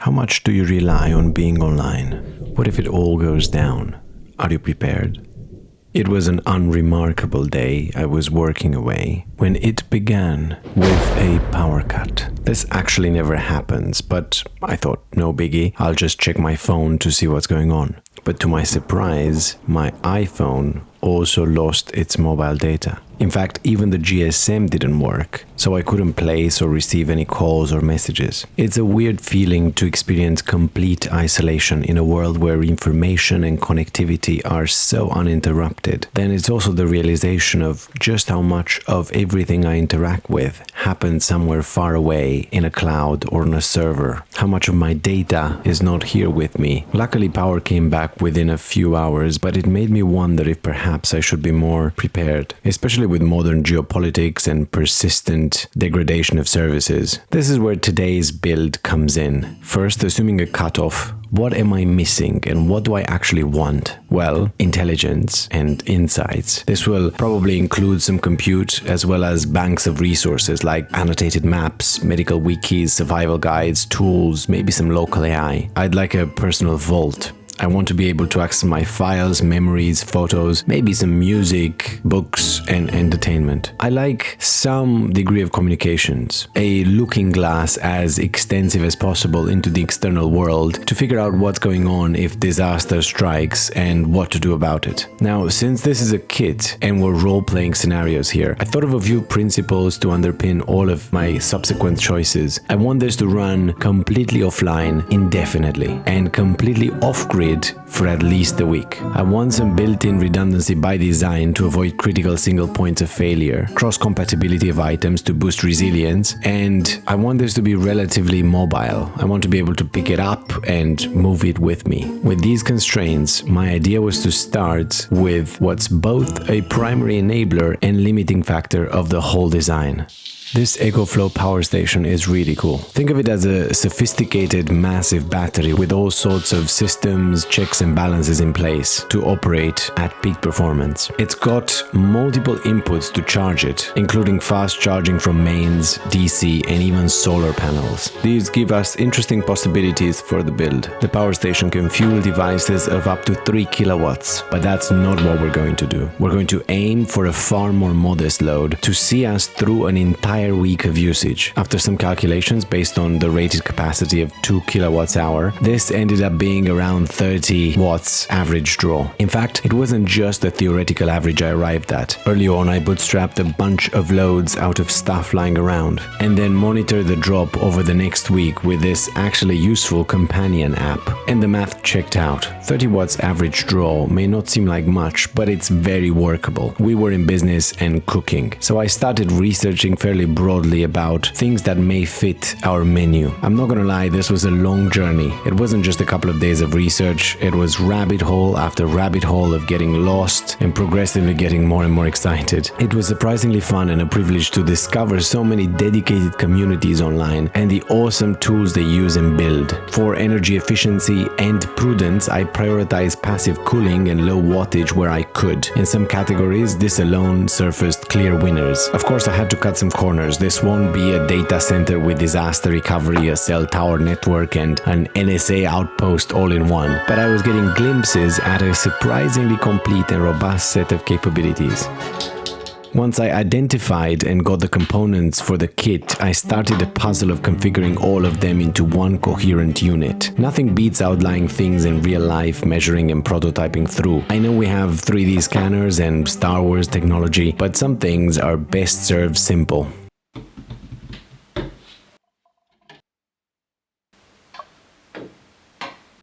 How much do you rely on being online? What if it all goes down? Are you prepared? It was an unremarkable day. I was working away when it began with a power cut. This actually never happens, but I thought, no biggie, I'll just check my phone to see what's going on. But to my surprise, my iPhone also lost its mobile data. In fact, even the GSM didn't work, so I couldn't place or receive any calls or messages. It's a weird feeling to experience complete isolation in a world where information and connectivity are so uninterrupted. Then it's also the realization of just how much of everything I interact with happens somewhere far away in a cloud or on a server. How much of my data is not here with me. Luckily, power came back within a few hours, but it made me wonder if perhaps I should be more prepared, especially with modern geopolitics and persistent degradation of services. This is where today's build comes in. First, assuming a cutoff. What am I missing and what do I actually want? Well, intelligence and insights. This will probably include some compute as well as banks of resources like annotated maps, medical wikis, survival guides, tools, maybe some local AI. I'd like a personal vault. I want to be able to access my files, memories, photos, maybe some music, books, and entertainment. I like some degree of communications, a looking glass as extensive as possible into the external world to figure out what's going on if disaster strikes and what to do about it. Now, since this is a kit and we're role-playing scenarios here, I thought of a few principles to underpin all of my subsequent choices. I want this to run completely offline indefinitely and completely off-grid for at least a week. I want some built-in redundancy by design to avoid critical single points of failure, cross-compatibility of items to boost resilience, and I want this to be relatively mobile. I want to be able to pick it up and move it with me. With these constraints, my idea was to start with what's both a primary enabler and limiting factor of the whole design. This EcoFlow power station is really cool. Think of it as a sophisticated, massive battery with all sorts of systems, checks and balances in place to operate at peak performance. It's got multiple inputs to charge it, including fast charging from mains, DC, and even solar panels. These give us interesting possibilities for the build. The power station can fuel devices of up to 3 kilowatts, but that's not what we're going to do. We're going to aim for a far more modest load to see us through an entire week of usage. After some calculations based on the rated capacity of 2 kilowatts hour, this ended up being around 30 watts average draw. In fact, it wasn't just the theoretical average I arrived at. Early on, I bootstrapped a bunch of loads out of stuff lying around, and then monitored the drop over the next week with this actually useful companion app. And the math checked out. 30 watts average draw may not seem like much, but it's very workable. We were in business and cooking, so I started researching fairly broadly about things that may fit our menu. I'm not gonna lie, this was a long journey. It wasn't just a couple of days of research, it was rabbit hole after rabbit hole of getting lost and progressively getting more and more excited. It was surprisingly fun and a privilege to discover so many dedicated communities online and the awesome tools they use and build. For energy efficiency and prudence, I prioritize passive cooling and low wattage where I could. In some categories, this alone surfaced clear winners. Of course, I had to cut some corners. This won't be a data center with disaster recovery, a cell tower network, and an NSA outpost all in one. But I was getting glimpses at a surprisingly complete and robust set of capabilities. Once I identified and got the components for the kit, I started a puzzle of configuring all of them into one coherent unit. Nothing beats outlying things in real life, measuring and prototyping through. I know we have 3D scanners and Star Wars technology, but some things are best served simple.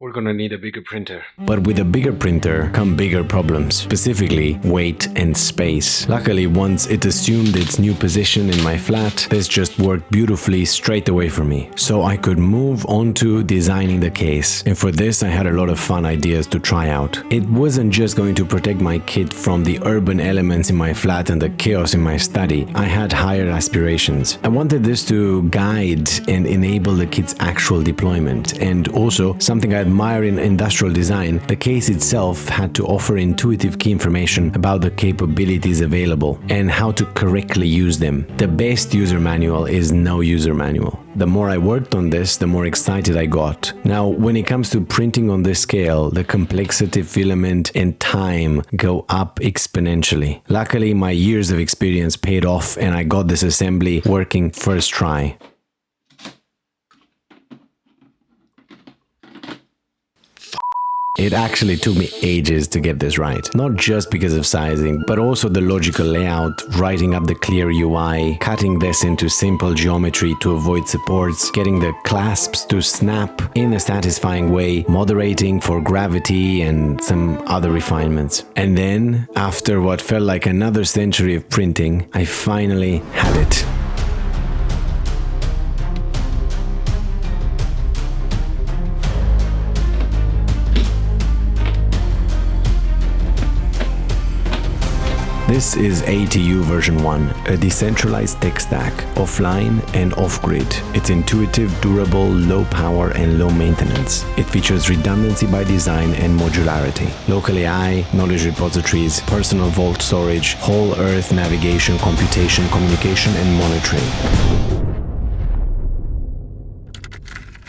We're gonna need a bigger printer. But with a bigger printer come bigger problems, specifically weight and space. Luckily, once it assumed its new position in my flat, this just worked beautifully straight away for me. So I could move on to designing the case. And for this, I had a lot of fun ideas to try out. It wasn't just going to protect my kit from the urban elements in my flat and the chaos in my study. I had higher aspirations. I wanted this to guide and enable the kit's actual deployment, and also something I had admiring industrial design, the case itself had to offer intuitive key information about the capabilities available and how to correctly use them. The best user manual is no user manual. The more I worked on this, the more excited I got. Now, when it comes to printing on this scale, the complexity, filament, and time go up exponentially. Luckily, my years of experience paid off and I got this assembly working first try. It actually took me ages to get this right. Not just because of sizing, but also the logical layout, writing up the clear UI, cutting this into simple geometry to avoid supports, getting the clasps to snap in a satisfying way, moderating for gravity and some other refinements. And then, after what felt like another century of printing, I finally had it. This is ATU version 1, a decentralized tech stack, offline and off-grid. It's intuitive, durable, low power and low maintenance. It features redundancy by design and modularity. Local AI, knowledge repositories, personal vault storage, whole earth navigation, computation, communication and monitoring.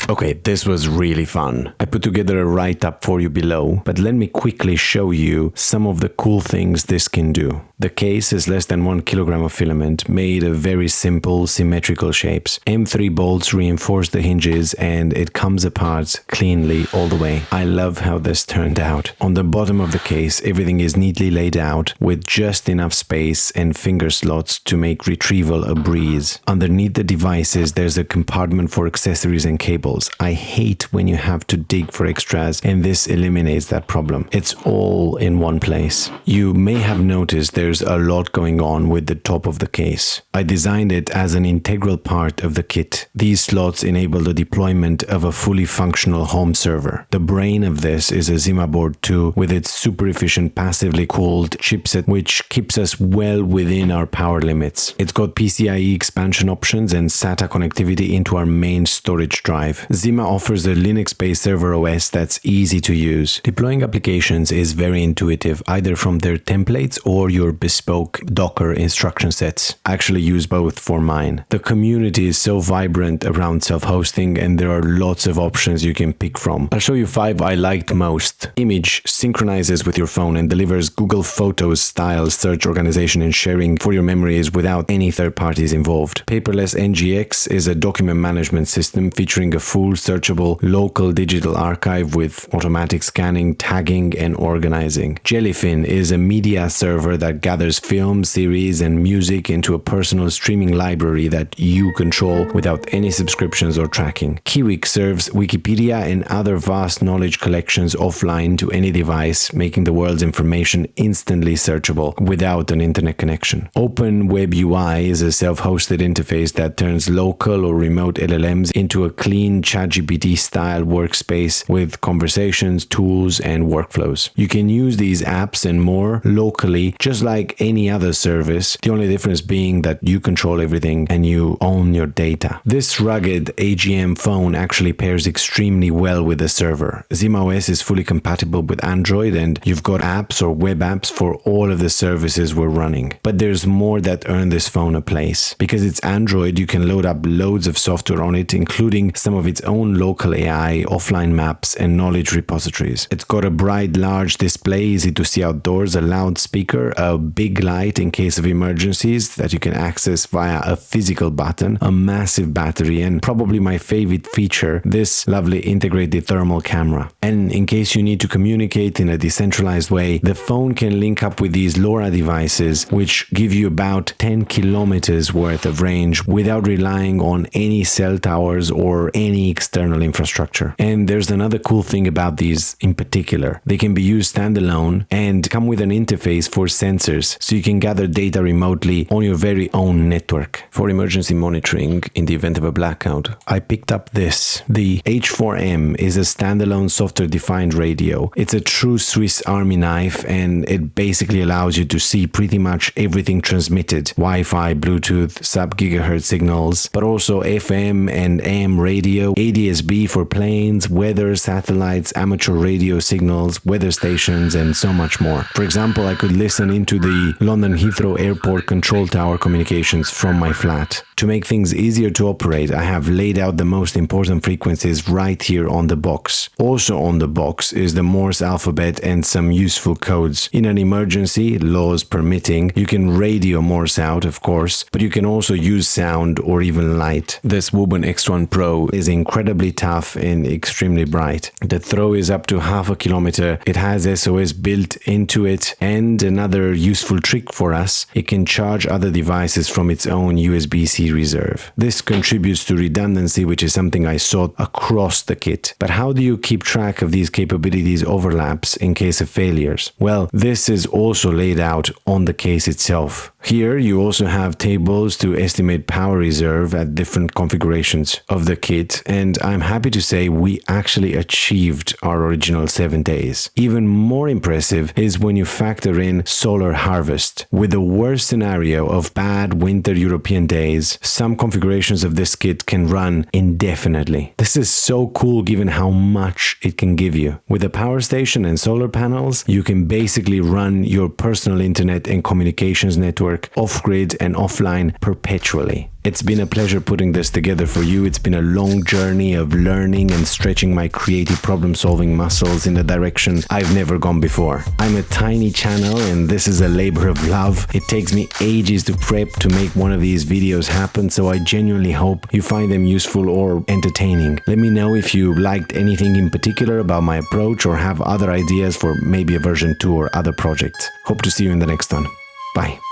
Okay, this was really fun. I put together a write-up for you below, but let me quickly show you some of the cool things this can do. The case is less than 1 kilogram of filament, made of very simple, symmetrical shapes. M3 bolts reinforce the hinges and it comes apart cleanly all the way. I love how this turned out. On the bottom of the case, everything is neatly laid out with just enough space and finger slots to make retrieval a breeze. Underneath the devices, there's a compartment for accessories and cables. I hate when you have to dig for extras, and this eliminates that problem. It's all in one place. You may have noticed there's a lot going on with the top of the case. I designed it as an integral part of the kit. These slots enable the deployment of a fully functional home server. The brain of this is a Zima board 2 with its super efficient passively cooled chipset, which keeps us well within our power limits. It's got PCIe expansion options and SATA connectivity into our main storage drive. Zima offers a Linux-based server OS that's easy to use. Deploying applications is very intuitive, either from their templates or your bespoke Docker instruction sets. I actually use both for mine. The community is so vibrant around self-hosting and there are lots of options you can pick from. I'll show you 5 I liked most. Image synchronizes with your phone and delivers Google Photos style search organization and sharing for your memories without any third parties involved. Paperless NGX is a document management system featuring a full searchable local digital archive with automatic scanning, tagging, and organizing. Jellyfin is a media server that gathers film, series, and music into a personal streaming library that you control without any subscriptions or tracking. Kiwik serves Wikipedia and other vast knowledge collections offline to any device, making the world's information instantly searchable without an internet connection. Open Web UI is a self-hosted interface that turns local or remote LLMs into a clean ChatGPT-style workspace with conversations, tools, and workflows. You can use these apps and more locally, just like any other service, the only difference being that you control everything and you own your data. This rugged AGM phone actually pairs extremely well with the server. ZimaOS is fully compatible with Android and you've got apps or web apps for all of the services we're running. But there's more that earn this phone a place. Because it's Android, you can load up loads of software on it, including some of its own local AI, offline maps, and knowledge repositories. It's got a bright, large display, easy to see outdoors, a loudspeaker, a big light in case of emergencies that you can access via a physical button, a massive battery, and probably my favorite feature, this lovely integrated thermal camera. And in case you need to communicate in a decentralized way, the phone can link up with these LoRa devices, which give you about 10 kilometers worth of range without relying on any cell towers or any external infrastructure. And there's another cool thing about these in particular. They can be used standalone and come with an interface for sensors sensors so you can gather data remotely on your very own network. For emergency monitoring in the event of a blackout, I picked up this. The H4M is a standalone software-defined radio. It's a true Swiss Army knife, and it basically allows you to see pretty much everything transmitted. Wi-Fi, Bluetooth, sub-gigahertz signals, but also FM and AM radio, ADS-B for planes, weather, satellites, amateur radio signals, weather stations, and so much more. For example, I could listen into the London Heathrow Airport control tower communications from my flat. To make things easier to operate, I have laid out the most important frequencies right here on the box. Also on the box is the Morse alphabet and some useful codes. In an emergency, laws permitting, you can radio Morse out, of course, but you can also use sound or even light. This Woburn X1 Pro is incredibly tough and extremely bright. The throw is up to half a kilometer. It has SOS built into it, and another useful trick for us, it can charge other devices from its own USB-C reserve. This contributes to redundancy, which is something I sought across the kit. But how do you keep track of these capabilities overlaps in case of failures? Well, this is also laid out on the case itself. Here you also have tables to estimate power reserve at different configurations of the kit, and I'm happy to say we actually achieved our original 7 days. Even more impressive is when you factor in solar harvest. With the worst scenario of bad winter European days, some configurations of this kit can run indefinitely. This is so cool given how much it can give you. With a power station and solar panels, you can basically run your personal internet and communications network off-grid and offline perpetually. It's been a pleasure putting this together for you. It's been a long journey of learning and stretching my creative problem-solving muscles in a direction I've never gone before. I'm a tiny channel and this is a labor of love. It takes me ages to prep to make one of these videos happen, so I genuinely hope you find them useful or entertaining. Let me know if you liked anything in particular about my approach or have other ideas for maybe a version 2 or other projects. Hope to see you in the next one. Bye.